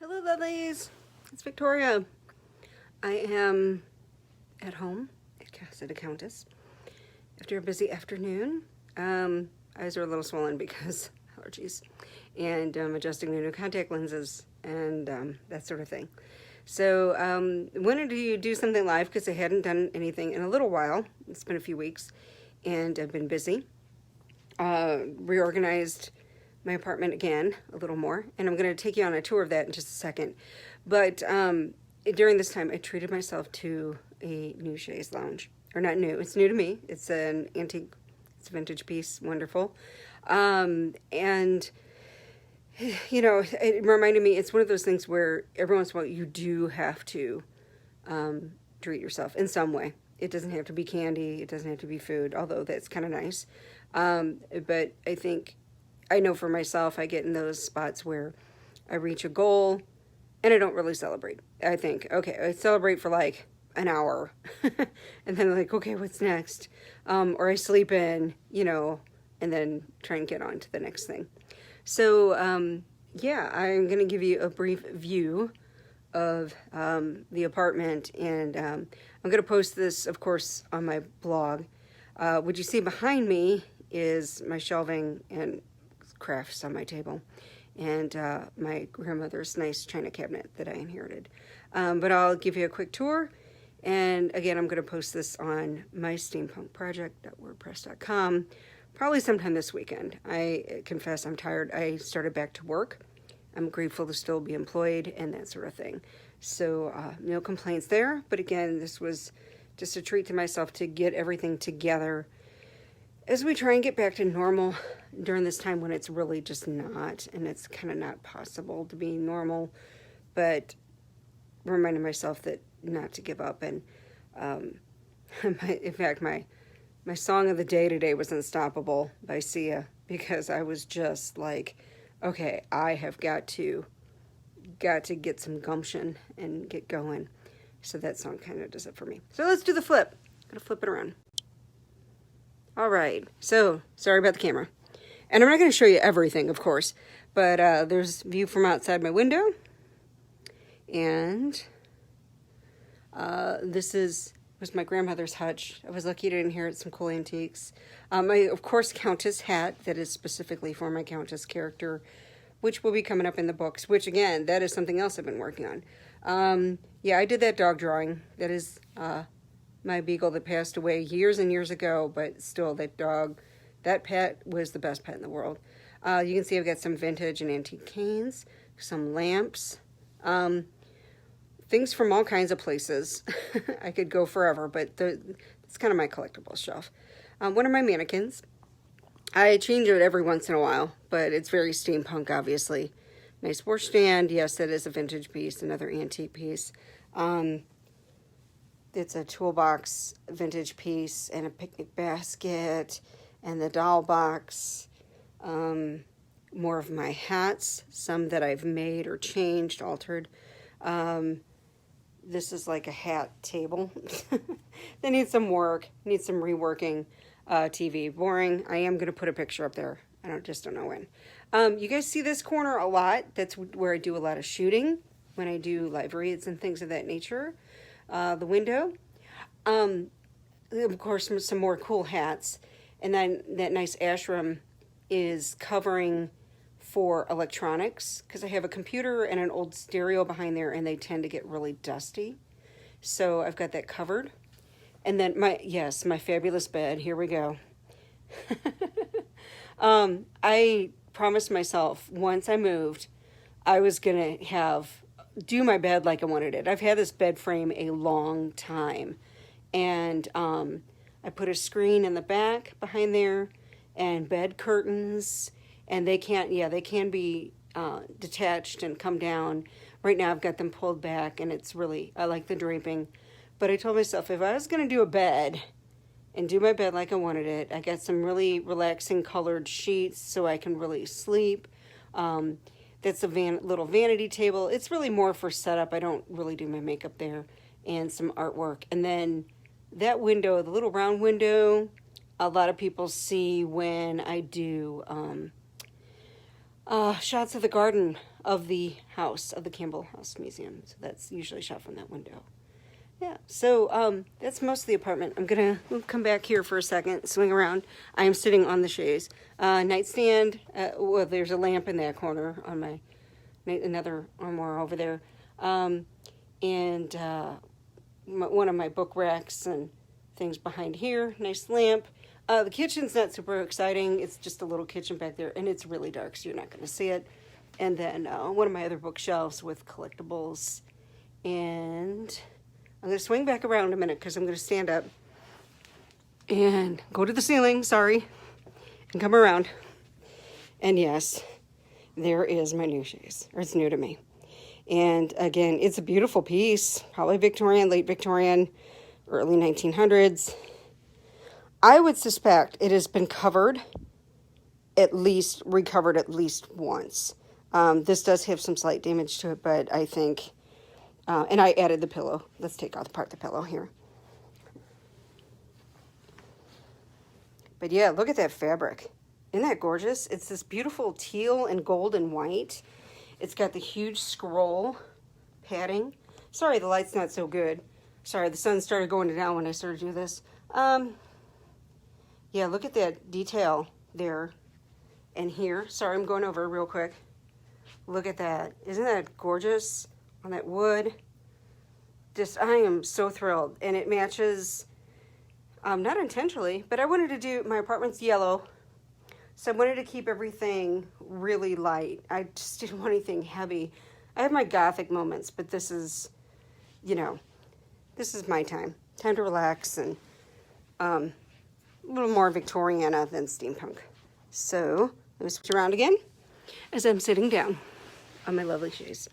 Hello lovelies, it's Victoria. I am at home at Chaise the Countess after a busy afternoon. Eyes are a little swollen because allergies and adjusting to new contact lenses and that sort of thing. So wanted to do something live because I hadn't done anything in a little while. It's been a few weeks and I've been busy. Reorganized my apartment again a little more, and I'm going to take you on a tour of that in just a second. But during this time, I treated myself to a new chaise lounge. Or not new, it's new to me. It's an antique, it's a vintage piece, wonderful. And, you know, it reminded me, it's one of those things where every once in a while you do have to treat yourself in some way. It doesn't have to be candy, it doesn't have to be food, although that's kind of nice. But I know for myself, I get in those spots where I reach a goal and I don't really celebrate. I think, okay, I celebrate for like an hour and then like, okay, what's next? Or I sleep in, you know, and then try and get on to the next thing. So, yeah, I'm going to give you a brief view of the apartment, and I'm going to post this, of course, on my blog. What you see behind me is my shelving and crafts on my table, and my grandmother's nice china cabinet that I inherited. But I'll give you a quick tour, and again, I'm going to post this on my steampunkproject.wordpress.com probably sometime this weekend. I confess I'm tired. I started back to work. I'm grateful to still be employed and that sort of thing. So no complaints there. But again, this was just a treat to myself to get everything together as we try and get back to normal during this time when it's really just not, and it's kind of not possible to be normal, but reminding myself that not to give up. And in fact, my song of the day today was Unstoppable by Sia, because I was just like, okay, I have got to get some gumption and get going. So that song kind of does it for me. So let's do the flip. I'm gonna flip it around. All right, so sorry about the camera. And I'm not going to show you everything, of course, but there's a view from outside my window. And this was my grandmother's hutch. I was lucky to inherit some cool antiques. My, of course, Countess hat that is specifically for my Countess character, which will be coming up in the books, which, again, that is something else I've been working on. Yeah, I did that dog drawing. That is my beagle that passed away years and years ago, but still that dog, that pet was the best pet in the world. You can see I've got some vintage and antique canes, some lamps, things from all kinds of places. I could go forever, but it's kind of my collectible shelf. One of my mannequins. I change it every once in a while, but it's very steampunk, obviously. Nice washstand. Yes, that is a vintage piece, another antique piece. It's a toolbox vintage piece and a picnic basket and the doll box. More of my hats, some that I've made or changed, altered. This is like a hat table. They need some work, need some reworking. TV, boring. I am going to put a picture up there. I just don't know when. You guys see this corner a lot. That's where I do a lot of shooting when I do live reads and things of that nature. The window. Of course, some more cool hats. And then that nice ashram is covering for electronics, because I have a computer and an old stereo behind there, and they tend to get really dusty. So I've got that covered. And then my fabulous bed. Here we go. I promised myself once I moved, I was going to do my bed like I wanted it. I've had this bed frame a long time. And I put a screen in the back behind there and bed curtains. And they can be detached and come down. Right now I've got them pulled back, and I like the draping. But I told myself if I was going to do a bed and do my bed like I wanted it, I got some really relaxing colored sheets so I can really sleep. That's a little vanity table. It's really more for setup. I don't really do my makeup there. And some artwork. And then that window, the little round window, a lot of people see when I do shots of the garden of the house, of the Campbell House Museum. So that's usually shot from that window. Yeah, so that's most of the apartment. I'm going to come back here for a second, swing around. I am sitting on the chaise. Nightstand, well, there's a lamp in that corner on my, another armoire over there. And one of my book racks and things behind here, nice lamp. The kitchen's not super exciting. It's just a little kitchen back there, and it's really dark, so you're not going to see it. And then one of my other bookshelves with collectibles. And I'm going to swing back around a minute because I'm going to stand up and go to the ceiling, sorry, and come around. And yes, there is my new chaise, or it's new to me. And again, it's a beautiful piece, probably Victorian, late Victorian, early 1900s. I would suspect it has been recovered at least once. This does have some slight damage to it, but I think, and I added the pillow. Let's take apart the pillow here. But yeah, look at that fabric. Isn't that gorgeous? It's this beautiful teal and gold and white. It's got the huge scroll padding. Sorry, the light's not so good. Sorry, the sun started going down when I started to do this. Yeah, look at that detail there and here. Sorry, I'm going over real quick. Look at that. Isn't that gorgeous on that wood? Just, I am so thrilled. And it matches, not intentionally, but I wanted to do, my apartment's yellow. So I wanted to keep everything really light. I just didn't want anything heavy. I have my gothic moments, but this is, you know, this is my time. Time to relax and a little more Victoriana than steampunk. So let me switch around again as I'm sitting down on my lovely chaise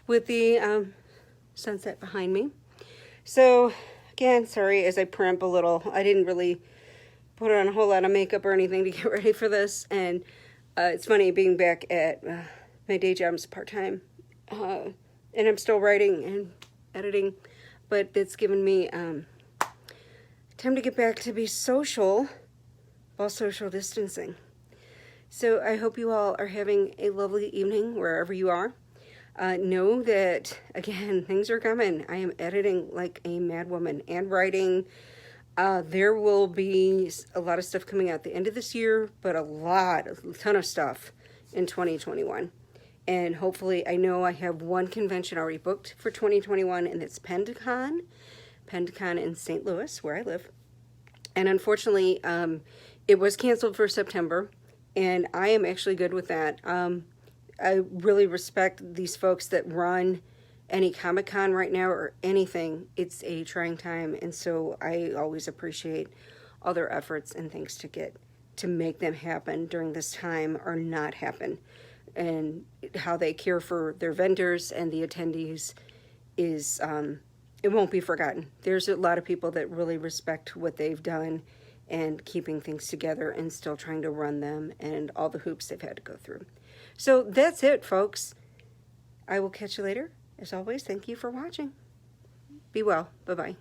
with the sunset behind me. So again, sorry as I primp a little. I didn't really put on a whole lot of makeup or anything to get ready for this. And it's funny being back at my day job is part-time. And I'm still writing and editing. But it's given me time to get back to be social while social distancing. So I hope you all are having a lovely evening wherever you are. Know that, again, things are coming. I am editing like a madwoman and writing. There will be a lot of stuff coming out at the end of this year, but a ton of stuff in 2021. And hopefully, I know I have one convention already booked for 2021, and it's PendaCon in St. Louis, where I live. And unfortunately, it was canceled for September, and I am actually good with that. I really respect these folks that run any Comic-Con right now or anything. It's a trying time, and so I always appreciate all their efforts and things to make them happen during this time or not happen. And how they care for their vendors and the attendees is, it won't be forgotten. There's a lot of people that really respect what they've done and keeping things together and still trying to run them and all the hoops they've had to go through. So that's it, folks. I will catch you later. As always, thank you for watching. Be well. Bye-bye.